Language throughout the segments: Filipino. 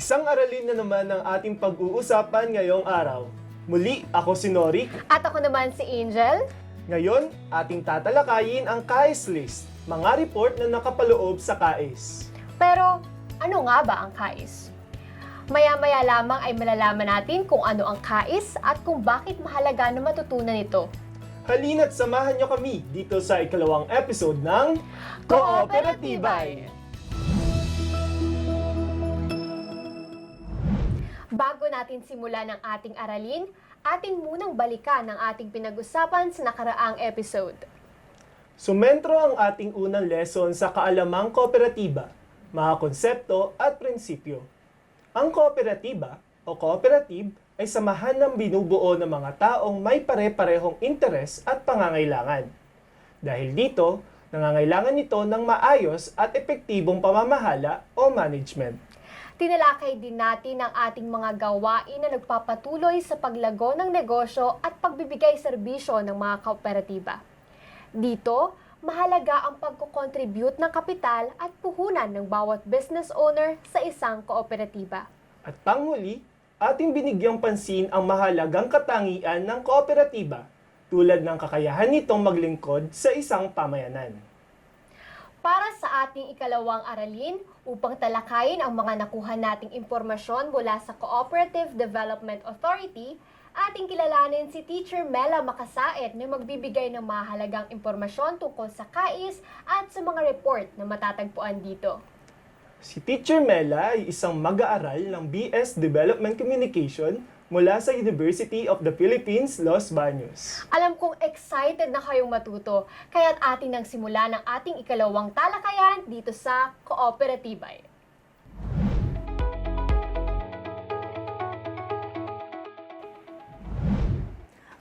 Isang aralin na naman ang ating pag-uusapan ngayong araw. Muli, ako si Nori. At ako naman si Angel. Ngayon, ating tatalakayin ang KAIS list, mga report na nakapaloob sa KAIS. Pero ano nga ba ang KAIS? Maya-maya lamang ay malalaman natin kung ano ang KAIS at kung bakit mahalaga na matutunan ito. Halina't samahan niyo kami dito sa ikalawang episode ng Kooperatibay! Bago natin simulan ang ating aralin, atin munang balikan ang ating pinag-usapan sa nakaraang episode. Sumentro ang ating unang lesson sa kaalamang kooperatiba, mga konsepto at prinsipyo. Ang kooperatiba o cooperative ay samahan ng binubuo ng mga taong may pare-parehong interes at pangangailangan. Dahil dito, nangangailangan nito ng maayos at epektibong pamamahala o management. Tinalakay din natin ang ating mga gawain na nagpapatuloy sa paglago ng negosyo at pagbibigay serbisyo ng mga kooperatiba. Dito, mahalaga ang pagkukontribute ng kapital at puhunan ng bawat business owner sa isang kooperatiba. At panghuli, ating binigyang pansin ang mahalagang katangian ng kooperatiba tulad ng kakayahan nitong maglingkod sa isang pamayanan. Para sa ating ikalawang aralin, upang talakayin ang mga nakuha nating impormasyon mula sa Cooperative Development Authority, ating kilalanin si Teacher Mela Makasaet na magbibigay ng mahalagang impormasyon tungkol sa KAIS at sa mga report na matatagpuan dito. Si Teacher Mela ay isang mag-aaral ng BS Development Communication mula sa University of the Philippines, Los Baños. Alam kong excited na kayong matuto, kaya't atin nang simulan ang ating ikalawang talakayan dito sa Kooperatibay.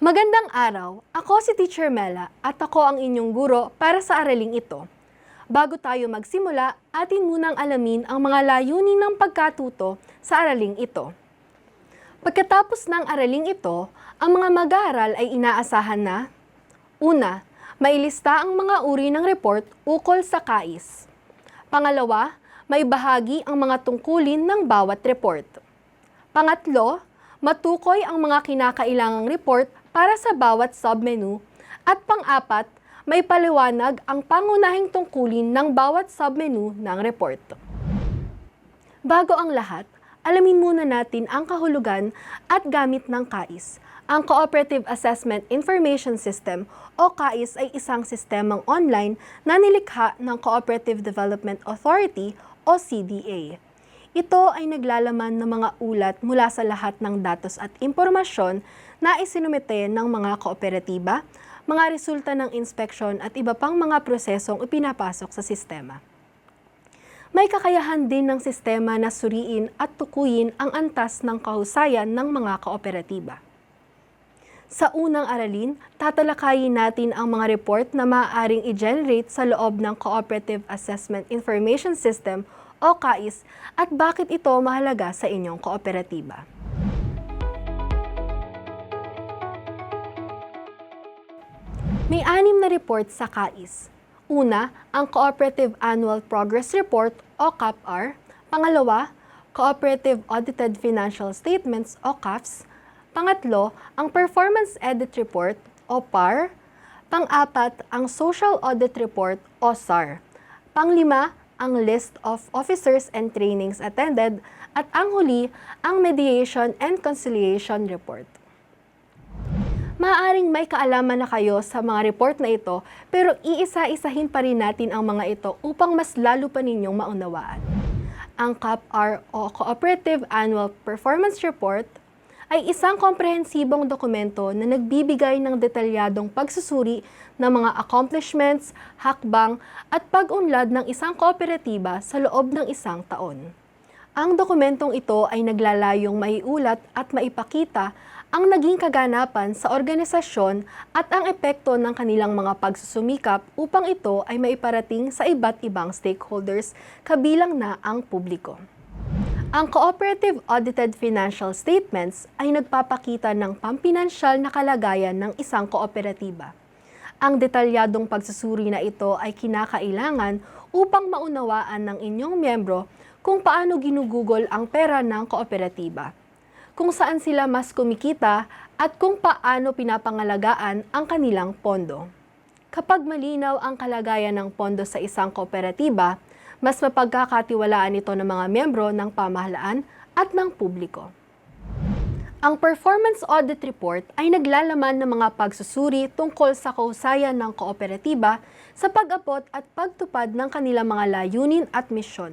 Magandang araw, ako si Teacher Mela at ako ang inyong guro para sa araling ito. Bago tayo magsimula, atin munang alamin ang mga layunin ng pagkatuto sa araling ito. Pagkatapos ng araling ito, ang mga mag-aaral ay inaasahan na: una, mailista ang mga uri ng report ukol sa KAIS. Pangalawa, maibahagi ang mga tungkulin ng bawat report. Pangatlo, matukoy ang mga kinakailangang report para sa bawat submenu. At pang-apat, may paliwanag ang pangunahing tungkulin ng bawat submenu ng report. Bago ang lahat, alamin muna natin ang kahulugan at gamit ng KAIS. Ang Cooperative Assessment Information System o KAIS ay isang sistemang online na nilikha ng Cooperative Development Authority o CDA. Ito ay naglalaman ng mga ulat mula sa lahat ng datos at impormasyon na isinumite ng mga kooperatiba, mga resulta ng inspeksyon at iba pang mga prosesong ipinapasok sa sistema. May kakayahan din ng sistema na suriin at tukuyin ang antas ng kahusayan ng mga kooperatiba. Sa unang aralin, tatalakayin natin ang mga report na maaaring i-generate sa loob ng Cooperative Assessment Information System o KAIS at bakit ito mahalaga sa inyong kooperatiba. May 6 na report sa KAIS. Una, ang Cooperative Annual Progress Report o CAPR. Pangalawa, Cooperative Audited Financial Statements o CAFS. Pangatlo, ang Performance Audit Report o PAR. Pang-apat, ang Social Audit Report o SAR. Panglima, ang List of Officers and Trainings Attended. At ang huli, ang Mediation and Conciliation Report. Maaaring may kaalaman na kayo sa mga report na ito, pero iisa-isahin pa rin natin ang mga ito upang mas lalo pa ninyong maunawaan. Ang CAPR o Cooperative Annual Performance Report ay isang komprehensibong dokumento na nagbibigay ng detalyadong pagsusuri ng mga accomplishments, hakbang at pag-unlad ng isang kooperatiba sa loob ng isang taon. Ang dokumentong ito ay naglalayong maiulat at maipakita ang naging kaganapan sa organisasyon at ang epekto ng kanilang mga pagsusumikap upang ito ay maiparating sa iba't ibang stakeholders, kabilang na ang publiko. Ang Cooperative Audited Financial Statements ay nagpapakita ng pampinansyal na kalagayan ng isang kooperatiba. Ang detalyadong pagsusuri na ito ay kinakailangan upang maunawaan ng inyong miyembro kung paano ginugugol ang pera ng kooperatiba, kung saan sila mas kumikita at kung paano pinapangalagaan ang kanilang pondo. Kapag malinaw ang kalagayan ng pondo sa isang kooperatiba, mas mapagkakatiwalaan ito ng mga miyembro ng pamahalaan at ng publiko. Ang Performance Audit Report ay naglalaman ng mga pagsusuri tungkol sa kahusayan ng kooperatiba sa pag-abot at pagtupad ng kanilang mga layunin at misyon.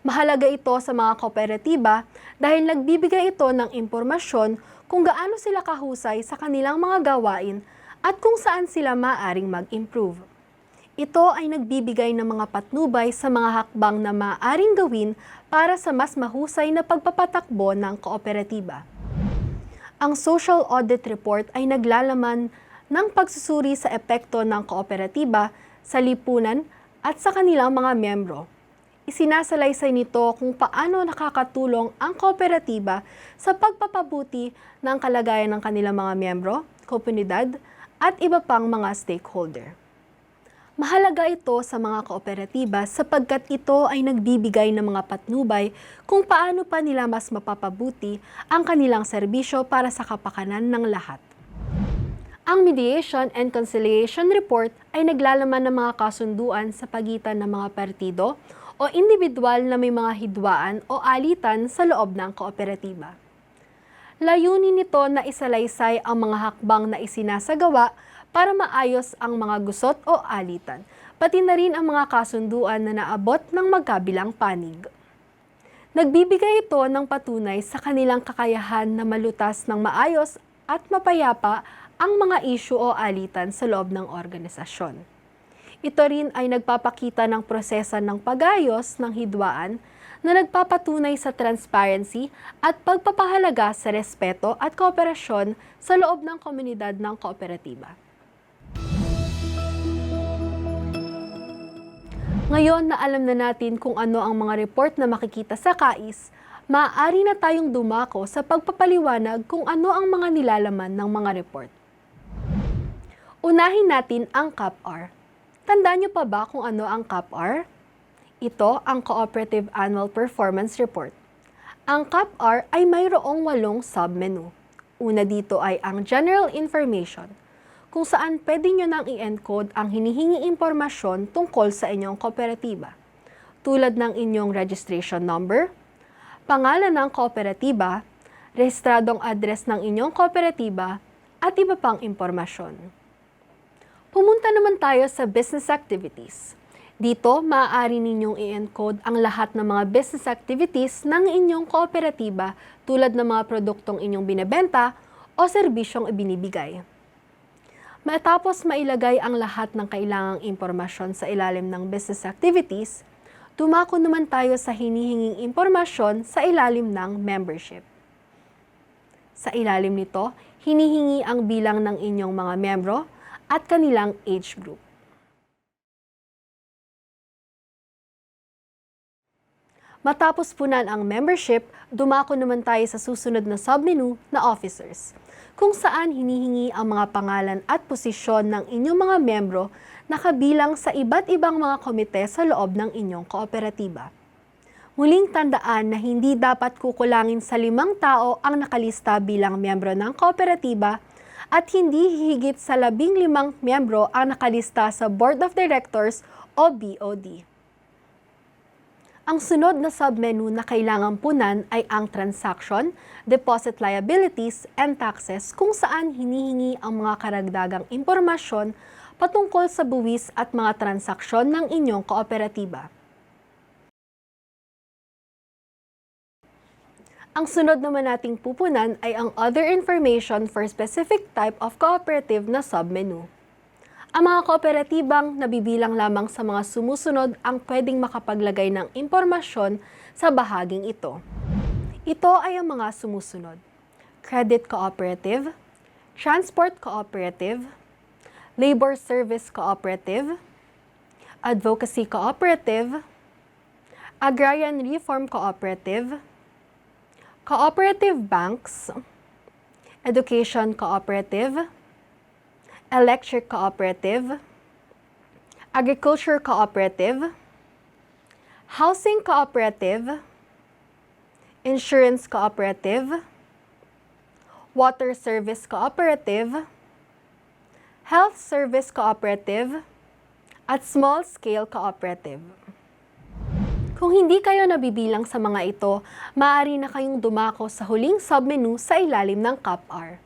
Mahalaga ito sa mga kooperatiba dahil nagbibigay ito ng impormasyon kung gaano sila kahusay sa kanilang mga gawain at kung saan sila maaaring mag-improve. Ito ay nagbibigay ng mga patnubay sa mga hakbang na maaaring gawin para sa mas mahusay na pagpapatakbo ng kooperatiba. Ang Social Audit Report ay naglalaman ng pagsusuri sa epekto ng kooperatiba sa lipunan at sa kanilang mga miyembro. Isinasalaysay nito kung paano nakakatulong ang kooperatiba sa pagpapabuti ng kalagayan ng kanilang mga miyembro, komunidad, at iba pang mga stakeholder. Mahalaga ito sa mga kooperatiba sapagkat ito ay nagbibigay ng mga patnubay kung paano pa nila mas mapapabuti ang kanilang serbisyo para sa kapakanan ng lahat. Ang Mediation and Conciliation Report ay naglalaman ng mga kasunduan sa pagitan ng mga partido o individual na may mga hidwaan o alitan sa loob ng kooperatiba. Layunin nito na isalaysay ang mga hakbang na isinasagawa para maayos ang mga gusot o alitan, pati na rin ang mga kasunduan na naabot ng magkabilang panig. Nagbibigay ito ng patunay sa kanilang kakayahan na malutas ng maayos at mapayapa ang mga isyu o alitan sa loob ng organisasyon. Ito rin ay nagpapakita ng prosesa ng pag-ayos ng hidwaan na nagpapatunay sa transparency at pagpapahalaga sa respeto at kooperasyon sa loob ng komunidad ng kooperatiba. Ngayon na alam na natin kung ano ang mga report na makikita sa KAIS, maaari na tayong dumako sa pagpapaliwanag kung ano ang mga nilalaman ng mga report. Unahin natin ang CAPR. Tandaan niyo pa ba kung ano ang CAPR? Ito ang Cooperative Annual Performance Report. Ang CAPR ay mayroong 8 submenu. Una dito ay ang General Information, kung saan pwede nyo nang i-encode ang hinihingi impormasyon tungkol sa inyong kooperatiba, tulad ng inyong registration number, pangalan ng kooperatiba, rehistradong address ng inyong kooperatiba, at iba pang impormasyon. Pumunta naman tayo sa business activities. Dito, maaari ninyong i-encode ang lahat ng mga business activities ng inyong kooperatiba tulad ng mga produktong inyong binebenta o serbisyong ibinibigay. Matapos mailagay ang lahat ng kailangang impormasyon sa ilalim ng business activities, dumako naman tayo sa hinihinging impormasyon sa ilalim ng membership. Sa ilalim nito, hinihingi ang bilang ng inyong mga miyembro at kanilang age group. Matapos punan ang membership, dumako naman tayo sa susunod na submenu na officers, kung saan hinihingi ang mga pangalan at posisyon ng inyong mga miyembro na kabilang sa iba't ibang mga komite sa loob ng inyong kooperatiba. Muling tandaan na hindi dapat kukulangin sa 5 tao ang nakalista bilang miyembro ng kooperatiba at hindi higit sa 15 miyembro ang nakalista sa Board of Directors o BOD. Ang sunod na submenu na kailangang punan ay ang transaction, deposit liabilities, and taxes kung saan hinihingi ang mga karagdagang impormasyon patungkol sa buwis at mga transaksyon ng inyong kooperatiba. Ang sunod naman nating pupunan ay ang other information for specific type of cooperative na submenu. Ang mga kooperatibang nabibilang lamang sa mga sumusunod ang pwedeng makapaglagay ng impormasyon sa bahaging ito. Ito ay ang mga sumusunod: Credit Cooperative, Transport Cooperative, Labor Service Cooperative, Advocacy Cooperative, Agrarian Reform Cooperative, Cooperative Banks, Education Cooperative, Electric Cooperative, Agriculture Cooperative, Housing Cooperative, insurance cooperative, water service cooperative, health service cooperative, at small-scale cooperative. Kung hindi kayo nabibilang sa mga ito, maaari na kayong dumako sa huling submenu sa ilalim ng CAPR.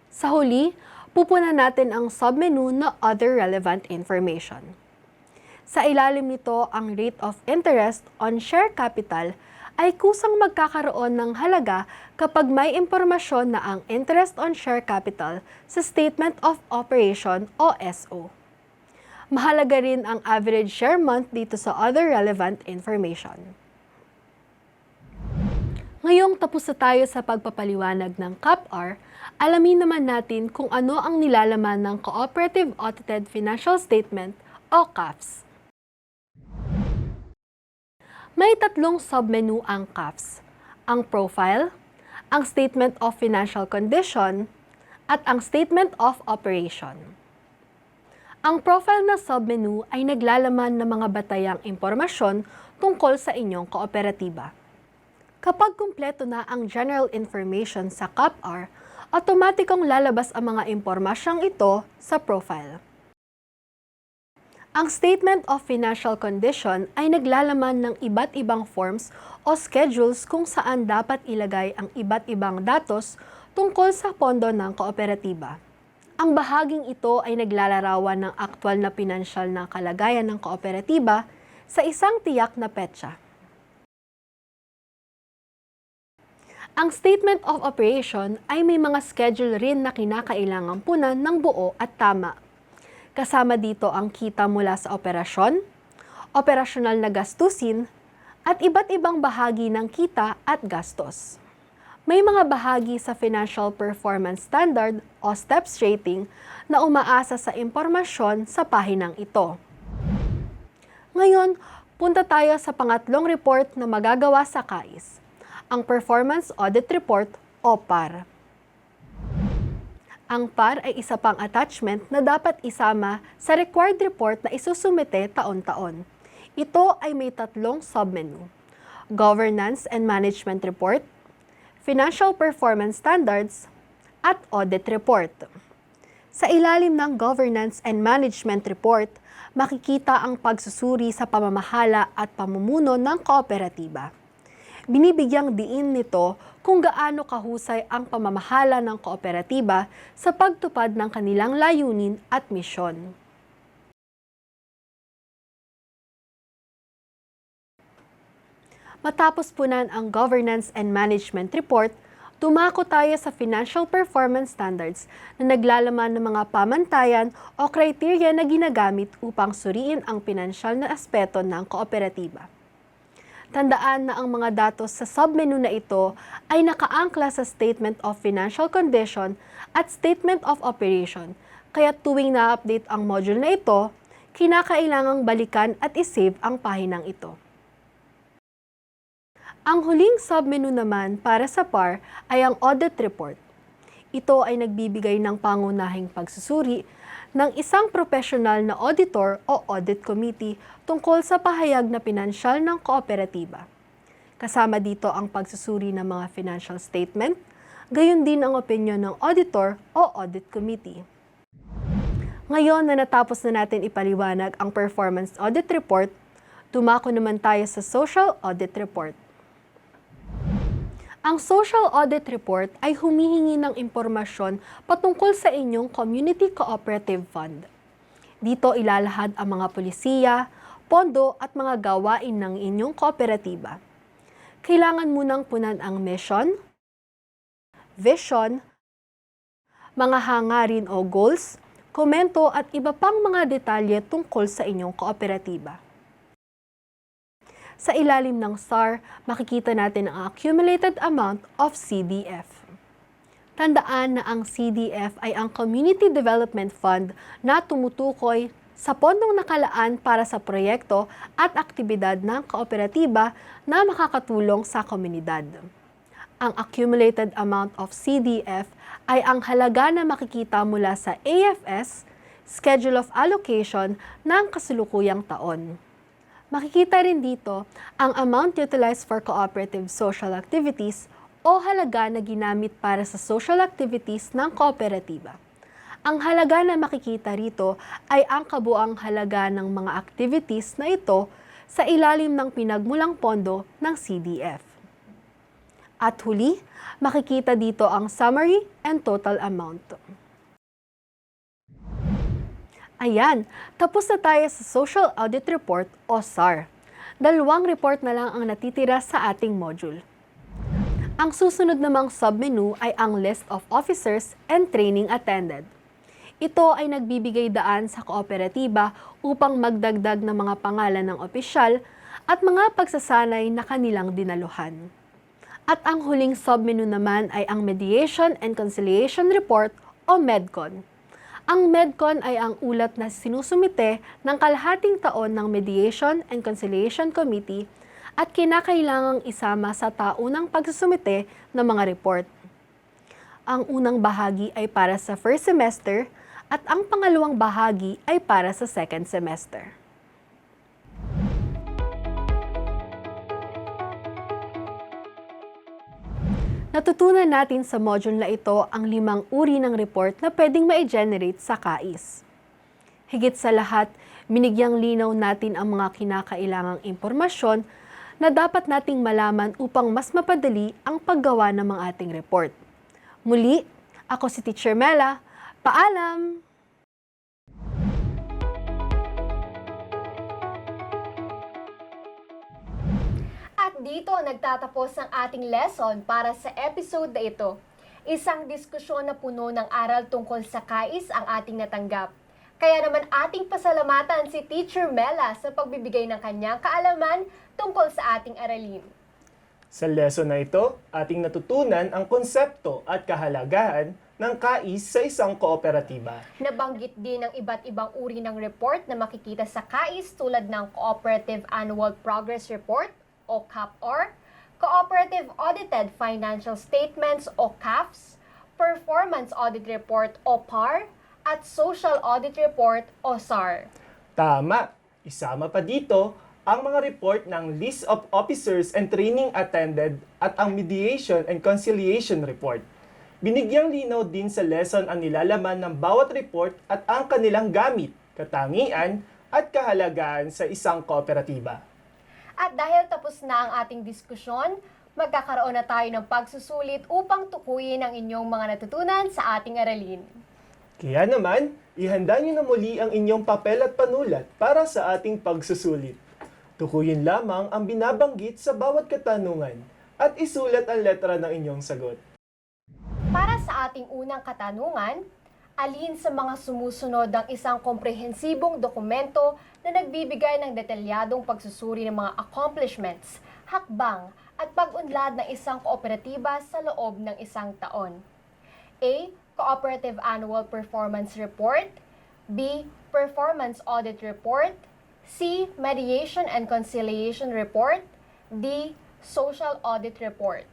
Sa huli, pupunan natin ang submenu na Other Relevant Information. Sa ilalim nito, ang rate of interest on share capital ay kusang magkakaroon ng halaga kapag may impormasyon na ang interest on share capital sa Statement of Operation o SO. Mahalaga rin ang average share month dito sa Other Relevant Information. Ngayong tapos na tayo sa pagpapaliwanag ng CAPR, alamin naman natin kung ano ang nilalaman ng Cooperative Audited Financial Statement o CAFS. May tatlong submenu ang CAFS, ang Profile, ang Statement of Financial Condition, at ang Statement of Operation. Ang Profile na submenu ay naglalaman ng mga batayang impormasyon tungkol sa inyong kooperatiba. Kapag kumpleto na ang general information sa CAPR, otomatikong lalabas ang mga impormasyong ito sa Profile. Ang Statement of Financial Condition ay naglalaman ng iba't ibang forms o schedules kung saan dapat ilagay ang iba't ibang datos tungkol sa pondo ng kooperatiba. Ang bahaging ito ay naglalarawan ng aktwal na pinansyal na kalagayan ng kooperatiba sa isang tiyak na petsa. Ang Statement of Operation ay may mga schedule rin na kinakailangang punan ng buo at tama. Kasama dito ang kita mula sa operasyon, operasyonal na gastusin, at iba't ibang bahagi ng kita at gastos. May mga bahagi sa Financial Performance Standard o STEPS rating na umaasa sa impormasyon sa pahinang ito. Ngayon, punta tayo sa pangatlong report na magagawa sa KAIS, ang Performance Audit Report o PAR. Ang PAR ay isa pang attachment na dapat isama sa required report na isusumite taon-taon. Ito ay may tatlong submenu: Governance and Management Report, Financial Performance Standards, at Audit Report. Sa ilalim ng Governance and Management Report, makikita ang pagsusuri sa pamamahala at pamumuno ng kooperatiba. Binibigyang diin nito kung gaano kahusay ang pamamahala ng kooperatiba sa pagtupad ng kanilang layunin at misyon. Matapos punan ang Governance and Management Report, dumako tayo sa Financial Performance Standards na naglalaman ng mga pamantayan o kriteriya na ginagamit upang suriin ang pinansyal na aspeto ng kooperatiba. Tandaan na ang mga datos sa submenu na ito ay nakaangkla sa Statement of Financial Condition at Statement of Operation, kaya tuwing na-update ang module na ito, kinakailangang balikan at isave ang pahinang ito. Ang huling submenu naman para sa PAR ay ang Audit Report. Ito ay nagbibigay ng pangunahing pagsusuri ng isang profesional na auditor o audit committee tungkol sa pahayag na pinansyal ng kooperatiba. Kasama dito ang pagsusuri ng mga financial statement, gayon din ang opinyon ng auditor o audit committee. Ngayon na natapos na natin ipaliwanag ang Performance Audit Report, dumako naman tayo sa Social Audit Report. Ang Social Audit Report ay humihingi ng impormasyon patungkol sa inyong Community Cooperative Fund. Dito ilalahad ang mga polisiya, pondo at mga gawain ng inyong kooperatiba. Kailangan munang punan ang mission, vision, mga hangarin o goals, komento at iba pang mga detalye tungkol sa inyong kooperatiba. Sa ilalim ng SAR, makikita natin ang accumulated amount of CDF. Tandaan na ang CDF ay ang Community Development Fund na tumutukoy sa pondong nakalaan para sa proyekto at aktibidad ng kooperatiba na makakatulong sa komunidad. Ang accumulated amount of CDF ay ang halaga na makikita mula sa AFS, Schedule of Allocation ng kasalukuyang taon. Makikita rin dito ang amount utilized for cooperative social activities o halaga na ginamit para sa social activities ng kooperatiba. Ang halaga na makikita rito ay ang kabuang halaga ng mga activities na ito sa ilalim ng pinagmulang pondo ng CDF. At huli, makikita dito ang summary and total amount. Ayan, tapos na tayo sa Social Audit Report o SAR. 2 report na lang ang natitira sa ating module. Ang susunod namang submenu ay ang List of Officers and Training Attended. Ito ay nagbibigay daan sa kooperatiba upang magdagdag ng mga pangalan ng opisyal at mga pagsasanay na kanilang dinaluhan. At ang huling submenu naman ay ang Mediation and Conciliation Report o MEDCON. Ang MEDCON ay ang ulat na sinusumite ng kalahating taon ng Mediation and Conciliation Committee at kinakailangang isama sa taunang pagsusumite ng mga report. Ang unang bahagi ay para sa first semester at ang pangalawang bahagi ay para sa second semester. Natutunan natin sa module na ito ang 5 uri ng report na pwedeng ma-generate sa KAIS. Higit sa lahat, binigyang linaw natin ang mga kinakailangang impormasyon na dapat nating malaman upang mas mapadali ang paggawa ng mga ating report. Muli, ako si Teacher Mela. Paalam! At dito nagtatapos ang ating lesson para sa episode na ito. Isang diskusyon na puno ng aral tungkol sa KAIS ang ating natanggap. Kaya naman ating pasalamatan si Teacher Mela sa pagbibigay ng kanyang kaalaman tungkol sa ating aralin. Sa lesson na ito, ating natutunan ang konsepto at kahalagahan ng KAIS sa isang kooperatiba. Nabanggit din ang iba't ibang uri ng report na makikita sa KAIS tulad ng Cooperative Annual Progress Report o CAPR, Cooperative Audited Financial Statements o CAFS, Performance Audit Report o PAR, at Social Audit Report o SAR. Tama! Isama pa dito ang mga report ng List of Officers and Training Attended at ang Mediation and Conciliation Report. Binigyang linaw din sa lesson ang nilalaman ng bawat report at ang kanilang gamit, katangian at kahalagahan sa isang kooperatiba. At dahil tapos na ang ating diskusyon, magkakaroon na tayo ng pagsusulit upang tukuyin ang inyong mga natutunan sa ating aralin. Kaya naman, ihanda niyo na muli ang inyong papel at panulat para sa ating pagsusulit. Tukuyin lamang ang binabanggit sa bawat katanungan at isulat ang letra ng inyong sagot. Para sa ating unang katanungan, alin sa mga sumusunod ang isang komprehensibong dokumento na nagbibigay ng detalyadong pagsusuri ng mga accomplishments, hakbang at pag-unlad ng isang kooperatiba sa loob ng isang taon? A. Cooperative Annual Performance Report. B. Performance Audit Report. C. Mediation and Conciliation Report. D. Social Audit Report.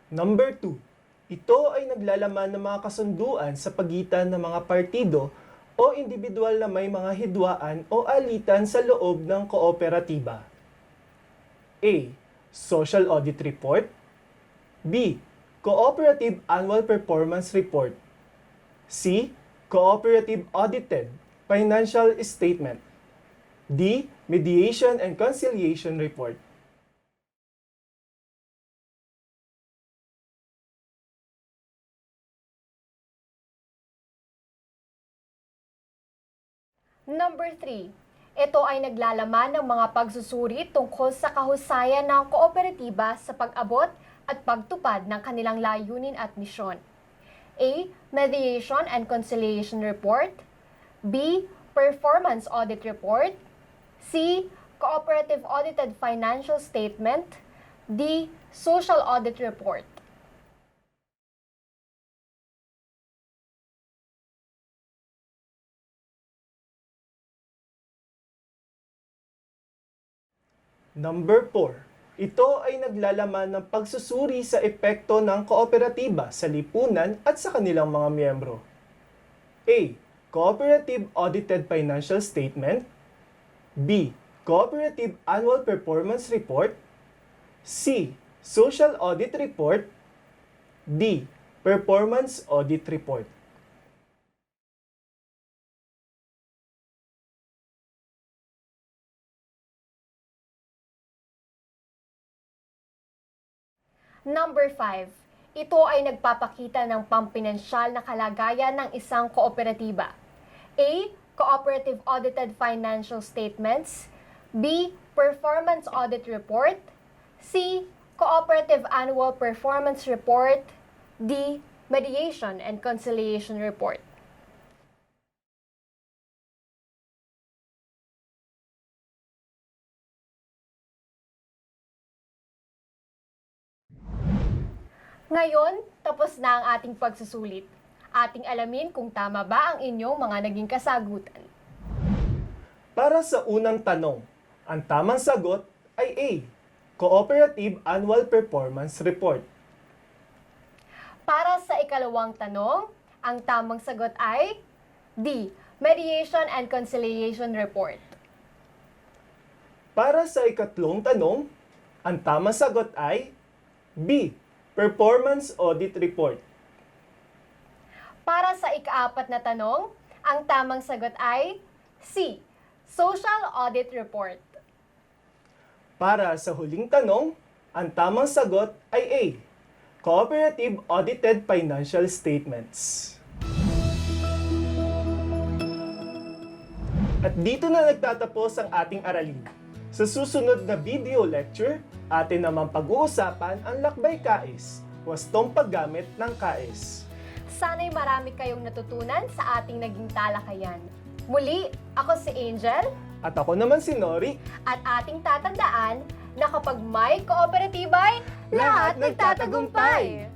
Number 2. Ito ay naglalaman ng mga kasunduan sa pagitan ng mga partido o individual na may mga hidwaan o alitan sa loob ng kooperatiba. A. Social Audit Report. B. Cooperative Annual Performance Report. C. Cooperative Audited Financial Statement. D. Mediation and Conciliation Report. Number 3. Ito ay naglalaman ng mga pagsusuri tungkol sa kahusayan ng kooperatiba sa pag-abot at pagtupad ng kanilang layunin at misyon. A. Mediation and Conciliation Report. B. Performance Audit Report. C. Cooperative Audited Financial Statement. D. Social Audit Report. Number 4. Ito ay naglalaman ng pagsusuri sa epekto ng kooperatiba sa lipunan at sa kanilang mga miyembro. A. Cooperative Audited Financial Statement. B. Cooperative Annual Performance Report. C. Social Audit Report. D. Performance Audit Report. Number 5. Ito ay nagpapakita ng pampinansyal na kalagayan ng isang kooperatiba. A. Cooperative Audited Financial Statements. B. Performance Audit Report. C. Cooperative Annual Performance Report. D. Mediation and Conciliation Report. Ngayon, tapos na ang ating pagsusulit. Ating alamin kung tama ba ang inyong mga naging kasagutan. Para sa unang tanong, ang tamang sagot ay A. Cooperative Annual Performance Report. Para sa ikalawang tanong, ang tamang sagot ay D. Mediation and Conciliation Report. Para sa ikatlong tanong, ang tamang sagot ay B. Performance Audit Report. Para sa ikaapat na tanong, ang tamang sagot ay C. Social Audit Report. Para sa huling tanong, ang tamang sagot ay A. Cooperative Audited Financial Statements. At dito na nagtatapos ang ating aralin. Sa susunod na video lecture, atin naman pag-uusapan ang lakbay KAIS, wastong paggamit ng KAIS. Sana'y marami kayong natutunan sa ating naging talakayan. Muli, ako si Angel, At ako naman si Nori. at ating tatandaan na kapag may kooperatibay, lahat nagtatagumpay!